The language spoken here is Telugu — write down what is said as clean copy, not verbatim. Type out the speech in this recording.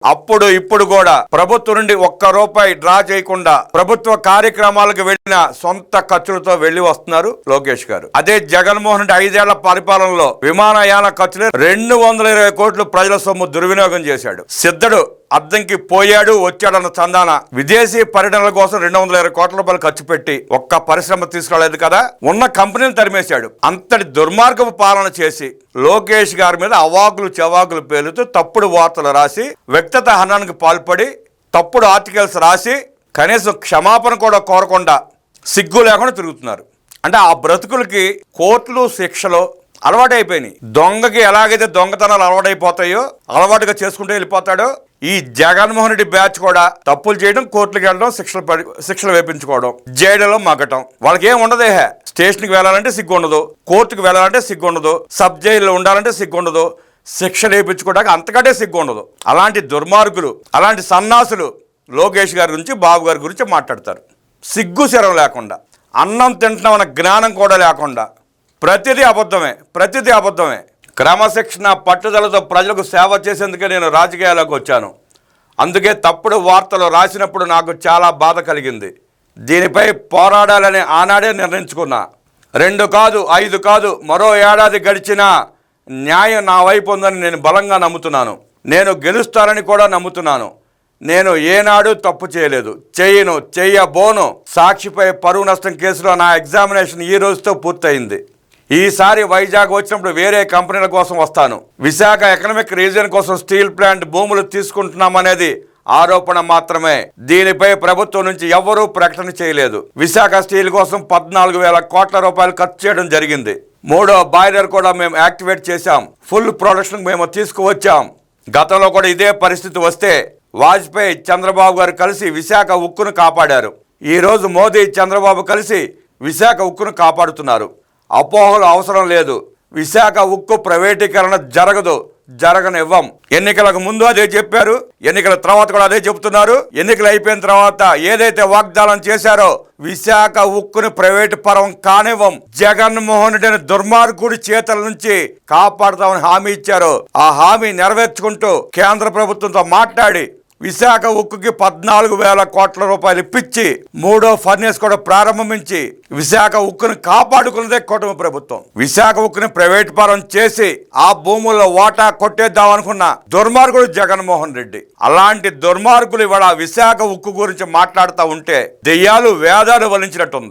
అప్పుడు ఇప్పుడు కూడా ప్రభుత్వం నుండి ఒక్క రూపాయి డ్రా చేయకుండా ప్రభుత్వ కార్యక్రమాలకు వెళ్లిన సొంత ఖర్చులతో వెళ్లి వస్తున్నారు లోకేష్ గారు. అదే జగన్మోహన్ రెడ్డి 5 ఏళ్ల పరిపాలనలో విమానయాన ఖర్చులు 220 కోట్లు ప్రజల సొమ్ము దుర్వినియోగం చేశాడు. సిద్ధడు అద్దంకి పోయాడు వచ్చాడన్న చందాన విదేశీ పర్యటనల కోసం 220 కోట్ల రూపాయలు ఖర్చు పెట్టి ఒక్క పరిశ్రమ తీసుకురాలేదు కదా, ఉన్న కంపెనీని తరిమేశాడు. అంతటి దుర్మార్గపు పాలన చేసి లోకేష్ గారి మీద అవాకులు చెవాకులు పేలుతూ తప్పుడు వార్తలు రాసి వ్యక్తిగత హననానికి పాల్పడి తప్పుడు ఆర్టికల్స్ రాసి కనీసం క్షమాపణ కూడా కోరకుండా సిగ్గు లేకుండా తిరుగుతున్నారు. అంటే ఆ బ్రతుకులకి కోర్టులు శిక్షలు అలవాటైపోయినాయి. దొంగకి ఎలాగైతే దొంగతనాలు అలవాటైపోతాయో అలవాటుగా చేసుకుంటూ వెళ్ళిపోతాడో ఈ జగన్మోహన్ రెడ్డి బ్యాచ్ కూడా తప్పులు చేయడం, కోర్టులకు వెళ్ళడం, శిక్షలు వేపించుకోవడం, జైలులో మగ్గటం. వాళ్ళకి ఏం ఉండదే. స్టేషన్కి వెళ్ళాలంటే సిగ్గు ఉండదు, కోర్టుకు వెళ్ళాలంటే సిగ్గు ఉండదు, సబ్ జైల్లో ఉండాలంటే సిగ్గు ఉండదు, శిక్షలు వేయించుకోవడానికి అంతకంటే సిగ్గు ఉండదు. అలాంటి దుర్మార్గులు, అలాంటి సన్నాసులు లోకేష్ గారి గురించి, బాబు గారి గురించి మాట్లాడతారు. సిగ్గు శరం లేకుండా, అన్నం తింటున్నామన్న జ్ఞానం కూడా లేకుండా ప్రతిదీ అబద్ధమే. క్రమశిక్షణ పట్టుదలతో ప్రజలకు సేవ చేసేందుకే నేను రాజకీయాల్లోకి వచ్చాను. అందుకే తప్పుడు వార్తలు రాసినప్పుడు నాకు చాలా బాధ కలిగింది. దీనిపై పోరాడాలని ఆనాడే నిర్ణయించుకున్నా. 2 కాదు 5 కాదు, మరో ఏడాది గడిచినా న్యాయం నా వైపు ఉందని నేను బలంగా నమ్ముతున్నాను. నేను గెలుస్తానని కూడా నమ్ముతున్నాను. నేను ఏనాడు తప్పు చేయలేదు, చెయ్యబోను. సాక్షిపై పరువు నష్టం కేసులో నా ఎగ్జామినేషన్ ఈ రోజుతో పూర్తయింది. ఈసారి వైజాగ్ వచ్చినప్పుడు వేరే కంపెనీల కోసం వస్తాను. విశాఖ ఎకనామిక్ రీజియన్ కోసం స్టీల్ ప్లాంట్ భూములు తీసుకుంటున్నామనేది ఆరోపణ మాత్రమే. దీనిపై ప్రభుత్వం నుంచి ఎవరూ ప్రకటన చేయలేదు. విశాఖ స్టీల్ కోసం 14,000 కోట్ల రూపాయలు ఖర్చు చేయడం జరిగింది. 3వ బాయిలర్ కూడా మేము యాక్టివేట్ చేశాం. ఫుల్ ప్రొడక్షన్ మేము తీసుకువచ్చాం. గతంలో కూడా ఇదే పరిస్థితి వస్తే వాజ్పేయి, చంద్రబాబు గారు కలిసి విశాఖ ఉక్కును కాపాడారు. ఈరోజు మోదీ, చంద్రబాబు కలిసి విశాఖ ఉక్కును కాపాడుతున్నారు. అపోహలు అవసరం లేదు. విశాఖ ఉక్కు ప్రైవేటీకరణ జరగనివ్వం. ఎన్నికలకు ముందు అదే చెప్పారు, ఎన్నికల తర్వాత కూడా అదే చెబుతున్నారు. ఎన్నికలు అయిపోయిన తర్వాత ఏదైతే వాగ్దానం చేశారో విశాఖ ఉక్కుని ప్రైవేటు పరం కానివ్వం, జగన్మోహన్ రెడ్డి దుర్మార్గుడి చేతుల నుంచి కాపాడుతామని హామీ ఇచ్చారు. ఆ హామీ నెరవేర్చుకుంటూ కేంద్ర ప్రభుత్వంతో మాట్లాడి విశాఖ ఉక్కుకి 14,000 కోట్ల రూపాయలు ఇప్పించి 3వ ఫర్నేస్ కూడా ప్రారంభించి విశాఖ ఉక్కును కాపాడుకున్నదే కూటమి ప్రభుత్వం. విశాఖ ఉక్కుని ప్రైవేట్ పరం చేసి ఆ భూముల్లో వాటా కొట్టేద్దాం అనుకున్న దుర్మార్గుడు జగన్మోహన్ రెడ్డి. అలాంటి దుర్మార్గులు ఇవాళ విశాఖ ఉక్కు గురించి మాట్లాడుతూ ఉంటే దెయ్యాలు వేదాలు వలించినట్టుంది.